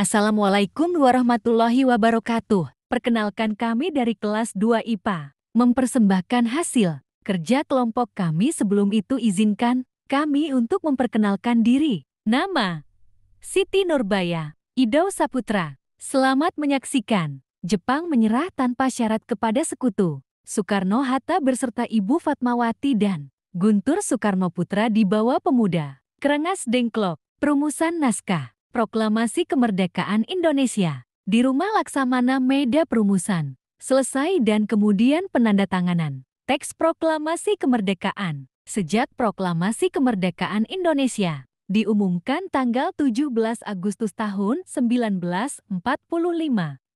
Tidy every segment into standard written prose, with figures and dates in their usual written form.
Assalamualaikum warahmatullahi wabarakatuh. Perkenalkan kami dari kelas 2 IPA. Mempersembahkan hasil kerja kelompok kami. Sebelum itu izinkan kami untuk memperkenalkan diri. Nama Siti Nurbaya, Idau Saputra. Selamat menyaksikan. Jepang menyerah tanpa syarat kepada sekutu. Soekarno-Hatta beserta Ibu Fatmawati dan Guntur Soekarnoputra dibawa pemuda. Kerengas Dengklok. Perumusan naskah Proklamasi Kemerdekaan Indonesia di Rumah Laksamana Meida. Perumusan selesai dan kemudian penandatanganan teks Proklamasi Kemerdekaan. Sejak Proklamasi Kemerdekaan Indonesia diumumkan tanggal 17 Agustus tahun 1945.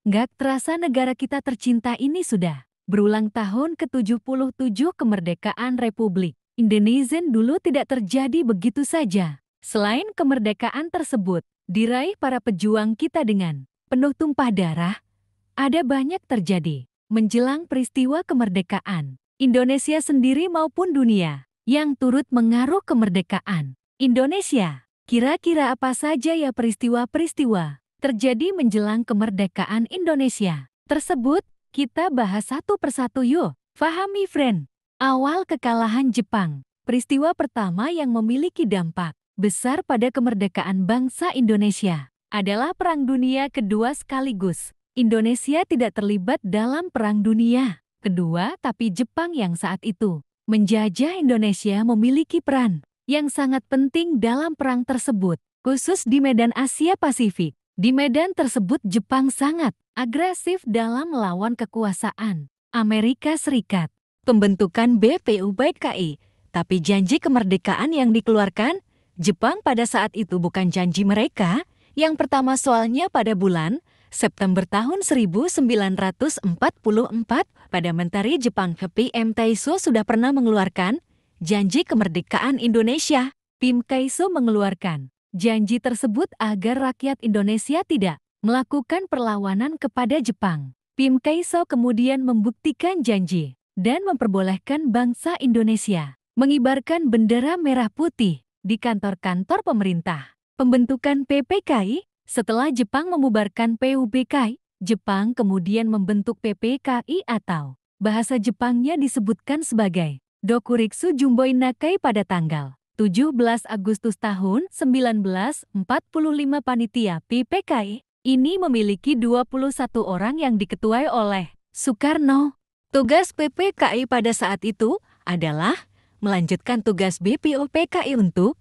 Nggak terasa negara kita tercinta ini sudah berulang tahun ke-77 kemerdekaan Republik Indonesia. Dulu tidak terjadi begitu saja. Selain kemerdekaan tersebut diraih para pejuang kita dengan penuh tumpah darah, ada banyak terjadi menjelang peristiwa kemerdekaan Indonesia sendiri maupun dunia yang turut mengaruh kemerdekaan Indonesia. Kira-kira apa saja ya peristiwa-peristiwa terjadi menjelang kemerdekaan Indonesia tersebut? Kita bahas satu persatu yuk. Fahami friend. Awal kekalahan Jepang. Peristiwa pertama yang memiliki dampak besar pada kemerdekaan bangsa Indonesia adalah Perang Dunia Kedua. Sekaligus Indonesia tidak terlibat dalam Perang Dunia Kedua, tapi Jepang yang saat itu menjajah Indonesia memiliki peran yang sangat penting dalam perang tersebut, khusus di medan Asia Pasifik. Di medan tersebut Jepang sangat agresif dalam melawan kekuasaan Amerika Serikat. Pembentukan BPUPKI, tapi janji kemerdekaan yang dikeluarkan Jepang pada saat itu bukan janji mereka. Yang pertama soalnya pada bulan September tahun 1944, pada Menteri Jepang PM Taisho sudah pernah mengeluarkan janji kemerdekaan Indonesia. PM Taisho mengeluarkan janji tersebut agar rakyat Indonesia tidak melakukan perlawanan kepada Jepang. PM Taisho kemudian membuktikan janji dan memperbolehkan bangsa Indonesia mengibarkan bendera merah putih di kantor-kantor pemerintah. Pembentukan PPKI. Setelah Jepang memubarkan PUBKI, Jepang kemudian membentuk PPKI atau bahasa Jepangnya disebutkan sebagai Dokuriksu Jumboi Nakai pada tanggal 17 Agustus tahun 1945. Panitia PPKI ini memiliki 21 orang yang diketuai oleh Soekarno. Tugas PPKI pada saat itu adalah melanjutkan tugas BPUPKI untuk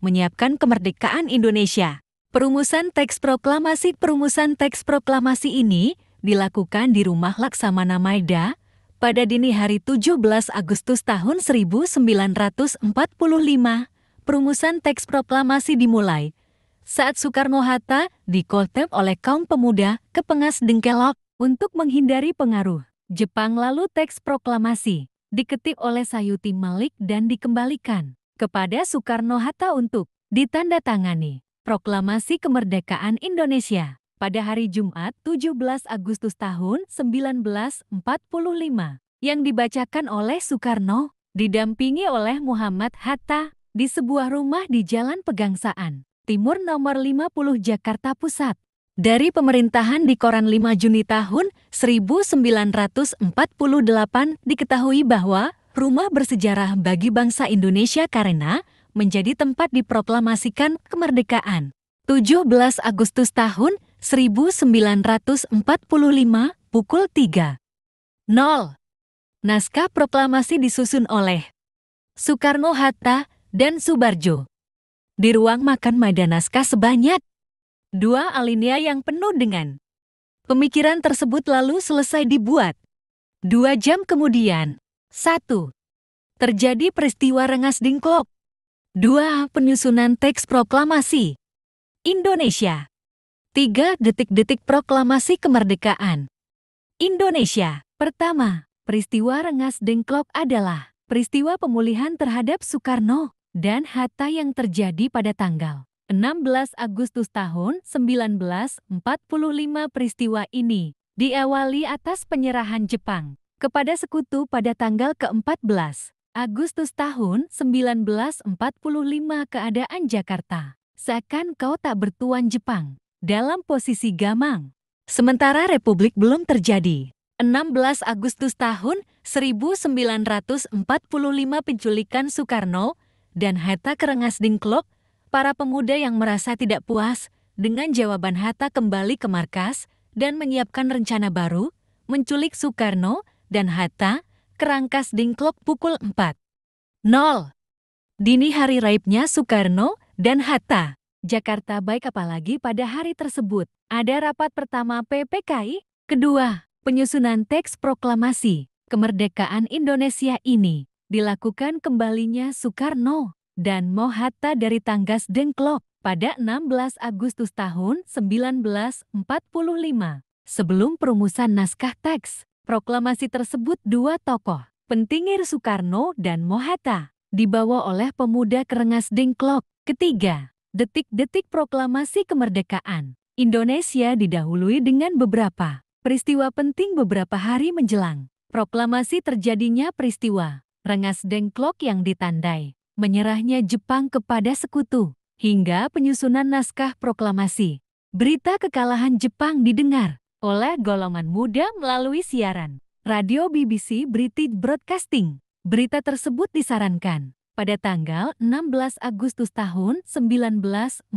menyiapkan kemerdekaan Indonesia. Perumusan teks proklamasi. Perumusan teks proklamasi ini dilakukan di Rumah Laksamana Meida pada dini hari 17 Agustus tahun 1945. Perumusan teks proklamasi dimulai saat Soekarno-Hatta dikotep oleh kaum pemuda Kepengas Dengkelok untuk menghindari pengaruh Jepang. Lalu teks proklamasi diketik oleh Sayuti Malik dan dikembalikan kepada Soekarno-Hatta untuk ditandatangani. Proklamasi Kemerdekaan Indonesia pada hari Jumat 17 Agustus tahun 1945 yang dibacakan oleh Soekarno didampingi oleh Muhammad Hatta di sebuah rumah di Jalan Pegangsaan Timur nomor 50 Jakarta Pusat. Dari pemerintahan di Koran 5 Juni tahun 1948 diketahui bahwa rumah bersejarah bagi bangsa Indonesia karena menjadi tempat diproklamasikan kemerdekaan. 17 Agustus tahun 1945 pukul 3.00. Naskah proklamasi disusun oleh Soekarno-Hatta dan Subarjo. Di ruang makan Meida naskah sebanyak 2 alinea yang penuh dengan pemikiran tersebut lalu selesai dibuat. 2 jam kemudian. 1. Terjadi peristiwa Rengas Dengklok. 2. Penyusunan teks proklamasi Indonesia. 3. Detik-detik proklamasi kemerdekaan Indonesia. Pertama, peristiwa Rengas Dengklok adalah peristiwa pemulihan terhadap Soekarno dan Hatta yang terjadi pada tanggal 16 Agustus tahun 1945. Peristiwa ini diawali atas penyerahan Jepang kepada sekutu pada tanggal ke-14 Agustus tahun 1945. Keadaan Jakarta seakan kau tak bertuan Jepang dalam posisi gamang. Sementara Republik belum terjadi. 16 Agustus tahun 1945 penculikan Soekarno dan Hatta ke Rengas Dengklok, para pemuda yang merasa tidak puas dengan jawaban Hatta kembali ke markas dan menyiapkan rencana baru, menculik Soekarno dan Hatta ke Rangkas Dengklok pukul 4.00. Dini hari raibnya Soekarno dan Hatta. Jakarta baik apalagi pada hari tersebut. Ada rapat pertama PPKI, kedua, penyusunan teks proklamasi kemerdekaan Indonesia ini dilakukan kembalinya Soekarno dan Hatta dari Rangkas Dengklok pada 16 Agustus tahun 1945. Sebelum perumusan naskah teks proklamasi tersebut, dua tokoh pentingir Soekarno dan Hatta dibawa oleh pemuda ke Rengas Dengklok. Ketiga, detik-detik proklamasi kemerdekaan Indonesia didahului dengan beberapa peristiwa penting beberapa hari menjelang proklamasi terjadinya peristiwa Rengas Dengklok yang ditandai menyerahnya Jepang kepada sekutu hingga penyusunan naskah proklamasi. Berita kekalahan Jepang didengar oleh golongan muda melalui siaran radio BBC British Broadcasting. Berita tersebut disarankan pada tanggal 16 Agustus tahun 1945.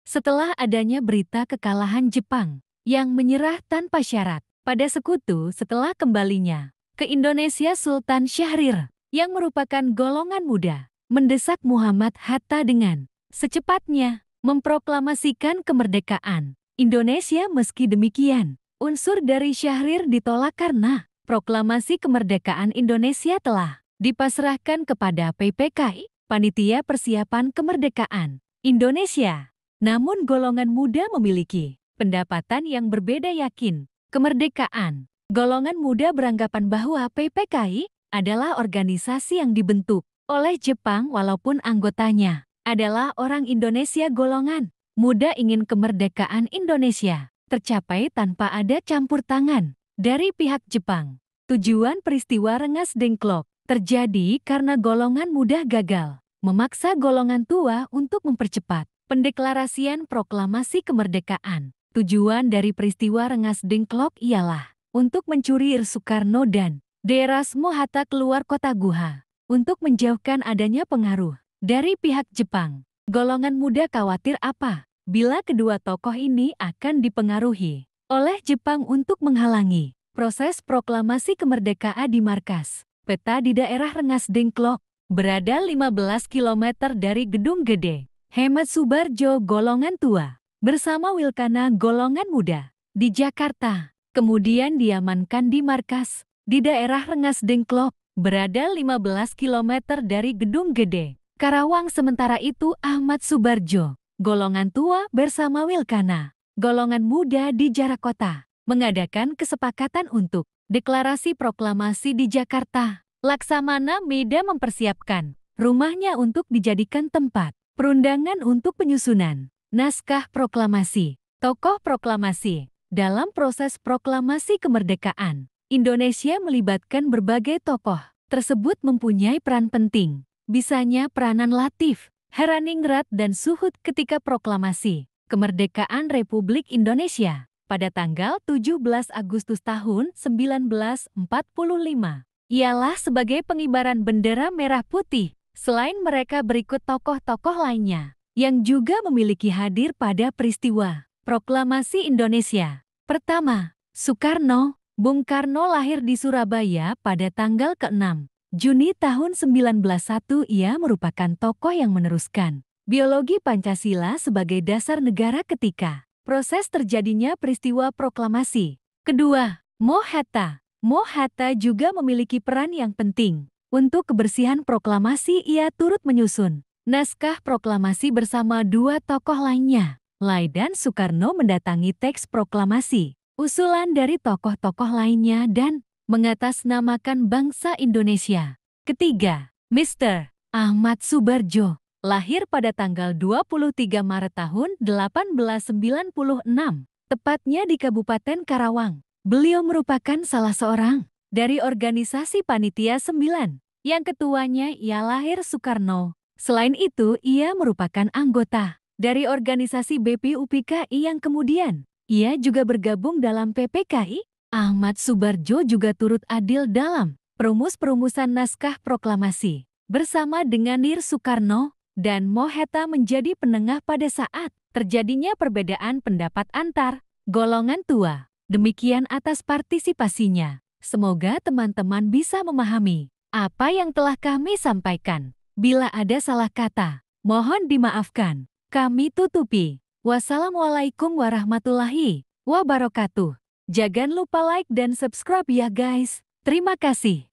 Setelah adanya berita kekalahan Jepang yang menyerah tanpa syarat pada sekutu setelah kembalinya ke Indonesia, Sultan Syahrir yang merupakan golongan muda mendesak Muhammad Hatta dengan secepatnya memproklamasikan kemerdekaan Indonesia. Meski demikian, unsur dari Syahrir ditolak karena proklamasi kemerdekaan Indonesia telah dipasrahkan kepada PPKI, Panitia Persiapan Kemerdekaan Indonesia. Namun golongan muda memiliki pendapatan yang berbeda. Yakin kemerdekaan, golongan muda beranggapan bahwa PPKI adalah organisasi yang dibentuk oleh Jepang walaupun anggotanya adalah orang Indonesia. Golongan muda ingin kemerdekaan Indonesia tercapai tanpa ada campur tangan dari pihak Jepang. Tujuan peristiwa Rengas Dengklok terjadi karena golongan muda gagal memaksa golongan tua untuk mempercepat pendeklarasian proklamasi kemerdekaan. Tujuan dari peristiwa Rengas Dengklok ialah untuk mencuri Soekarno dan Erasmo Hatta keluar kota Guha untuk menjauhkan adanya pengaruh dari pihak Jepang. Golongan muda khawatir bila kedua tokoh ini akan dipengaruhi oleh Jepang untuk menghalangi proses proklamasi kemerdekaan di markas. Peta di daerah Rengas Dengklok berada 15 km dari Gedung Gede. Hemat Subarjo golongan tua bersama Wilkana golongan muda di Jakarta. Kemudian diamankan di markas di daerah Rengas Dengklok berada 15 km dari Gedung Gede, Karawang. Sementara itu Ahmad Subarjo golongan tua bersama Wilkana golongan muda di Jarakota mengadakan kesepakatan untuk deklarasi proklamasi di Jakarta. Laksamana Meda mempersiapkan rumahnya untuk dijadikan tempat perundangan untuk penyusunan naskah proklamasi. Tokoh proklamasi dalam proses proklamasi kemerdekaan Indonesia melibatkan berbagai tokoh tersebut mempunyai peran penting. Bisanya peranan Latif, Heraningrat dan Suhud ketika proklamasi kemerdekaan Republik Indonesia pada tanggal 17 Agustus tahun 1945. Ialah sebagai pengibaran bendera merah putih. Selain mereka berikut tokoh-tokoh lainnya yang juga memiliki hadir pada peristiwa proklamasi Indonesia. Pertama, Soekarno. Bung Karno lahir di Surabaya pada tanggal ke-6 Juni tahun 1901. Ia merupakan tokoh yang meneruskan biologi Pancasila sebagai dasar negara ketika proses terjadinya peristiwa proklamasi. Kedua, Hatta. Hatta juga memiliki peran yang penting untuk kebersihan proklamasi. Ia turut menyusun naskah proklamasi bersama dua tokoh lainnya. Lai dan Soekarno mendatangi teks proklamasi, usulan dari tokoh-tokoh lainnya dan mengatasnamakan bangsa Indonesia. Ketiga, Mr. Ahmad Subarjo lahir pada tanggal 23 Maret tahun 1896, tepatnya di Kabupaten Karawang. Beliau merupakan salah seorang dari organisasi Panitia 9, yang ketuanya ia lahir Soekarno. Selain itu, ia merupakan anggota dari organisasi BPUPKI yang kemudian ia juga bergabung dalam PPKI. Ahmad Subarjo juga turut adil dalam perumus-perumusan naskah proklamasi. Bersama dengan Nir Soekarno dan Mohatta menjadi penengah pada saat terjadinya perbedaan pendapat antar golongan tua. Demikian atas partisipasinya. Semoga teman-teman bisa memahami apa yang telah kami sampaikan. Bila ada salah kata, mohon dimaafkan. Kami tutupi. Wassalamualaikum warahmatullahi wabarakatuh. Jangan lupa like dan subscribe ya guys. Terima kasih.